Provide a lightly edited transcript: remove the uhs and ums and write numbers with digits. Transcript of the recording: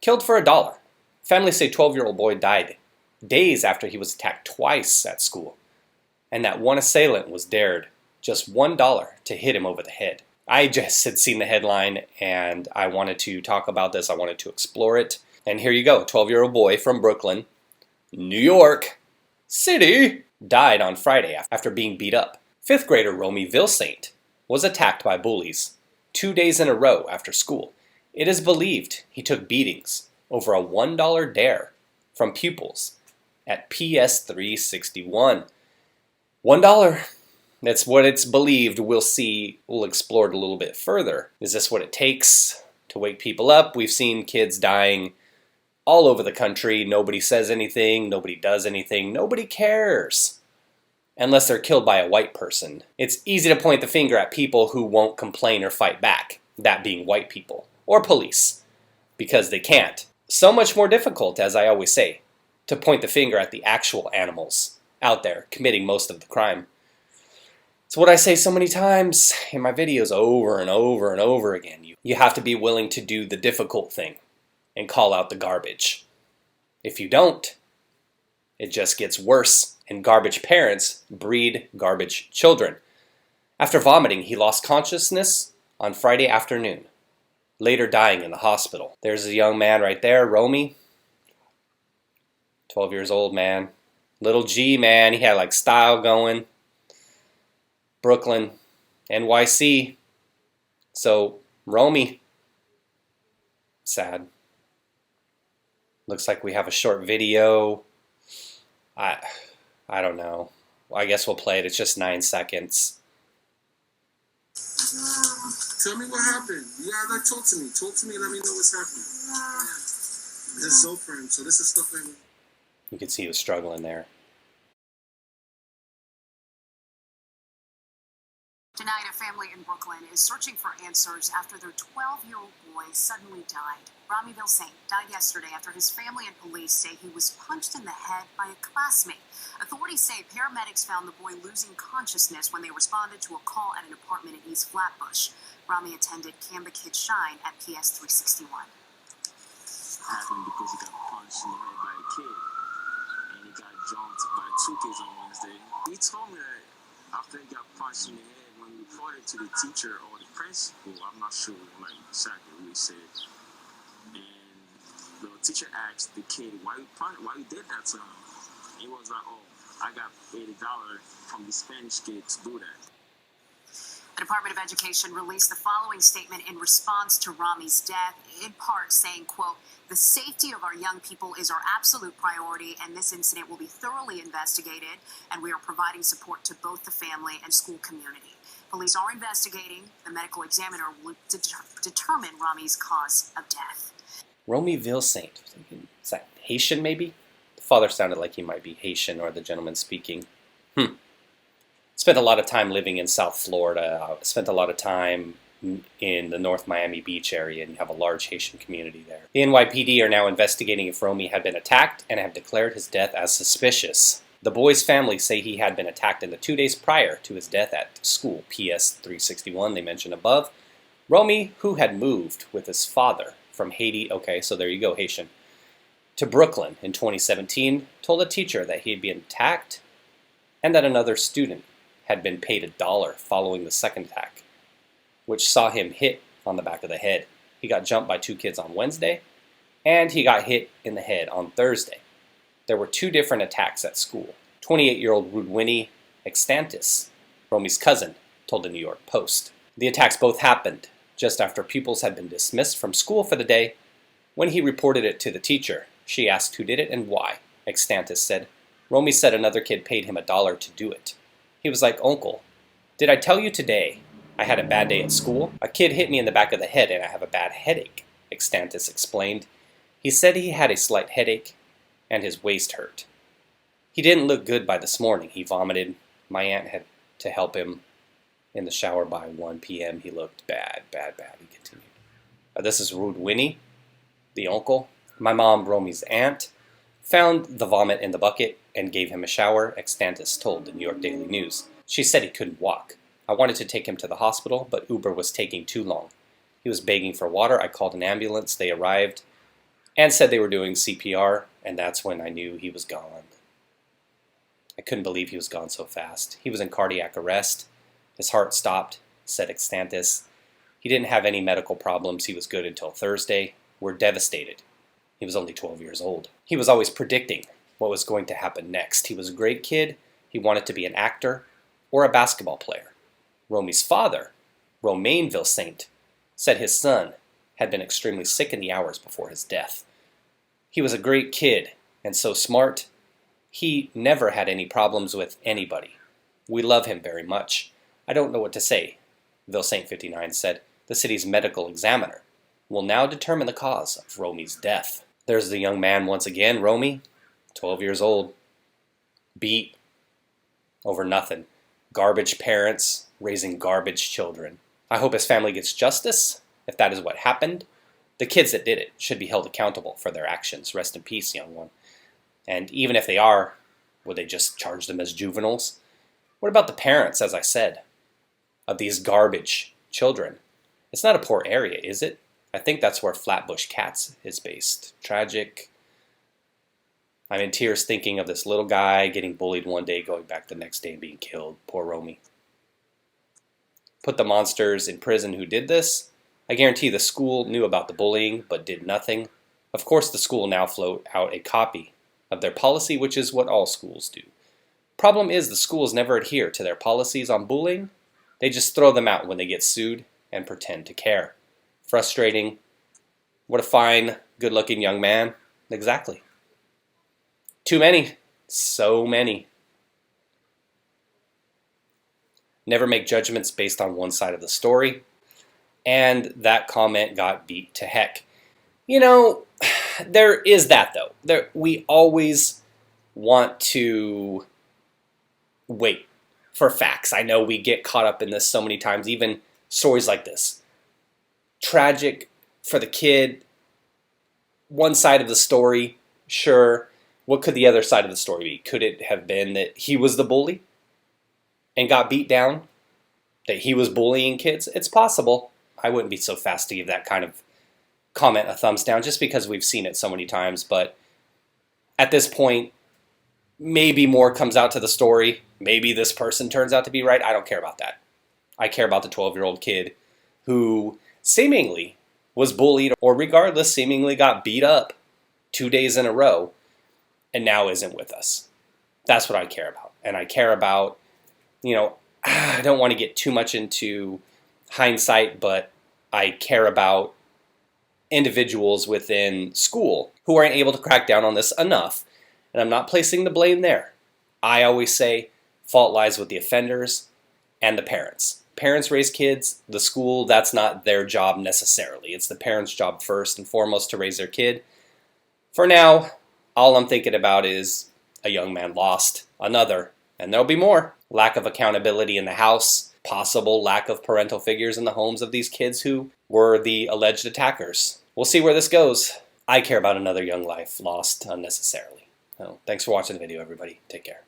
Killed for $1. Families say 12-year-old boy died days after he was attacked twice at school, and that one assailant was dared just $1 to hit him over the head. I just had seen the headline and I wanted to talk about this. I wanted to explore it. And here you go. 12-year-old boy from Brooklyn, New York City, died on Friday after being beat up. 5th grader Romy Vilsaint was attacked by bullies 2 days in a row after school. It is believed he took beatings over a $1 dare from pupils at PS 361. $1. That's what it's believed. We'll see. We'll explore it a little bit further. Is this what it takes to wake people up? We've seen kids dying all over the country. Nobody says anything. Nobody does anything. Nobody cares. Unless they're killed by a white person. It's easy to point the finger at people who won't complain or fight back. That being white people. Or police. Because they can't. So much more difficult, as I always say, to point the finger at the actual animals out there committing most of the crime. It's what I say so many times in my videos over and over and over again. You have to be willing to do the difficult thing and call out the garbage. If you don't, it just gets worse, and garbage parents breed garbage children. After vomiting, he lost consciousness on Friday afternoon, later dying in the hospital. There's a young man right there, Romy, 12 years old, man. Little G, man, he had like style going. Brooklyn, NYC. So, Romy. Sad. Looks like we have a short video. I don't know. I guess we'll play it. It's just 9 seconds. Tell me what happened. You gotta talk to me. Talk to me. Let me know what's happening. This is so for him. So this is stuff that you can see he was struggling there. Tonight, a family in Brooklyn is searching for answers after their 12-year-old boy suddenly died. Romy Vilsaint died yesterday after his family and police say he was punched in the head by a classmate. Authorities say paramedics found the boy losing consciousness when they responded to a call at an apartment in East Flatbush. Romy attended Canva Kids Shine at PS 361. happened because he got punched in the head by a kid. And he got jumped by 2 kids on Wednesday. He told me that after he got punched in the head, when he reported to the teacher or the principal, I'm not sure like exactly what he said. And the teacher asked the kid, why you did that to him? He was like, oh, I got $80 from the Spanish kid to do that. The Department of Education released the following statement in response to Romy's death, in part saying, quote, "The safety of our young people is our absolute priority, and this incident will be thoroughly investigated, and we are providing support to both the family and school community. Police are investigating. The medical examiner will determine Romy's cause of death." Romy Vilsaint. Is that Haitian, maybe? The father sounded like he might be Haitian, or the gentleman speaking. Spent a lot of time living in South Florida. Spent a lot of time in the North Miami Beach area, and you have a large Haitian community there. The NYPD are now investigating if Romy had been attacked and have declared his death as suspicious. The boy's family say he had been attacked in the 2 days prior to his death at school, PS 361, they mentioned above. Romy, who had moved with his father from Haiti, okay, so there you go, Haitian, to Brooklyn in 2017, told a teacher that he had been attacked and that another student had been paid $1 following the second attack, which saw him hit on the back of the head. He got jumped by 2 kids on Wednesday, and he got hit in the head on Thursday. There were 2 different attacks at school. 28-year-old Rudwinnie Extantis, Romy's cousin, told the New York Post. The attacks both happened just after pupils had been dismissed from school for the day. When he reported it to the teacher, she asked who did it and why. Extantis said, "Romy said another kid paid him $1 to do it. He was like, 'Uncle, did I tell you today I had a bad day at school? A kid hit me in the back of the head and I have a bad headache,' Extantis explained. He said he had a slight headache and his waist hurt. He didn't look good by this morning. He vomited. My aunt had to help him in the shower by 1 p.m. He looked bad, he continued. This is Rudwinnie, the uncle. My mom, Romy's aunt, found the vomit in the bucket and gave him a shower, Extantis told the New York Daily News. She said he couldn't walk. I wanted to take him to the hospital, but Uber was taking too long. He was begging for water. I called an ambulance. They arrived, and said they were doing CPR, and that's when I knew he was gone. I couldn't believe he was gone so fast. He was in cardiac arrest. His heart stopped, said extantis. He didn't have any medical problems. He was good until Thursday. We're devastated. He was only 12 years old. He was always predicting what was going to happen next. He was a great kid. He wanted to be an actor or a basketball player. Romy's father, Romy Vilsaint, said his son had been extremely sick in the hours before his death. He was a great kid and so smart. He never had any problems with anybody. We love him very much. I don't know what to say, Vilsaint 59 said. The city's medical examiner will now determine the cause of Romy's death. There's the young man once again, Romy, 12 years old, beat over nothing. Garbage parents raising garbage children. I hope his family gets justice, if that is what happened. The kids that did it should be held accountable for their actions. Rest in peace, young one. And even if they are, would they just charge them as juveniles? What about the parents, as I said, of these garbage children? It's not a poor area, is it? I think that's where Flatbush Cats is based. Tragic. I'm in tears thinking of this little guy getting bullied one day, going back the next day and being killed. Poor Romy. Put the monsters in prison who did this. I guarantee the school knew about the bullying, but did nothing. Of course, the school now float out a copy of their policy, which is what all schools do. Problem is, the schools never adhere to their policies on bullying. They just throw them out when they get sued and pretend to care. Frustrating. What a fine, good-looking young man. Exactly. Too many. So many. Never make judgments based on one side of the story. And that comment got beat to heck. You know, there is that, though. We always want to wait for facts. I know we get caught up in this so many times, even stories like this. Tragic for the kid. One side of the story, sure. What could the other side of the story be? Could it have been that he was the bully and got beat down? That he was bullying kids? It's possible. I wouldn't be so fast to give that kind of comment a thumbs down just because we've seen it so many times. But at this point, maybe more comes out to the story. Maybe this person turns out to be right. I don't care about that. I care about the 12-year-old kid who seemingly was bullied or regardless seemingly got beat up 2 days in a row and now isn't with us. That's what I care about. And I care about, I don't want to get too much into hindsight, but I care about individuals within school who aren't able to crack down on this enough. And I'm not placing the blame there. I always say fault lies with the offenders and the parents. Parents raise kids. The school, that's not their job necessarily. It's the parents' job first and foremost to raise their kid. For now, all I'm thinking about is a young man lost, another, and there'll be more. Lack of accountability in the house, possible lack of parental figures in the homes of these kids who were the alleged attackers. We'll see where this goes. I care about another young life lost unnecessarily. So, thanks for watching the video, everybody. Take care.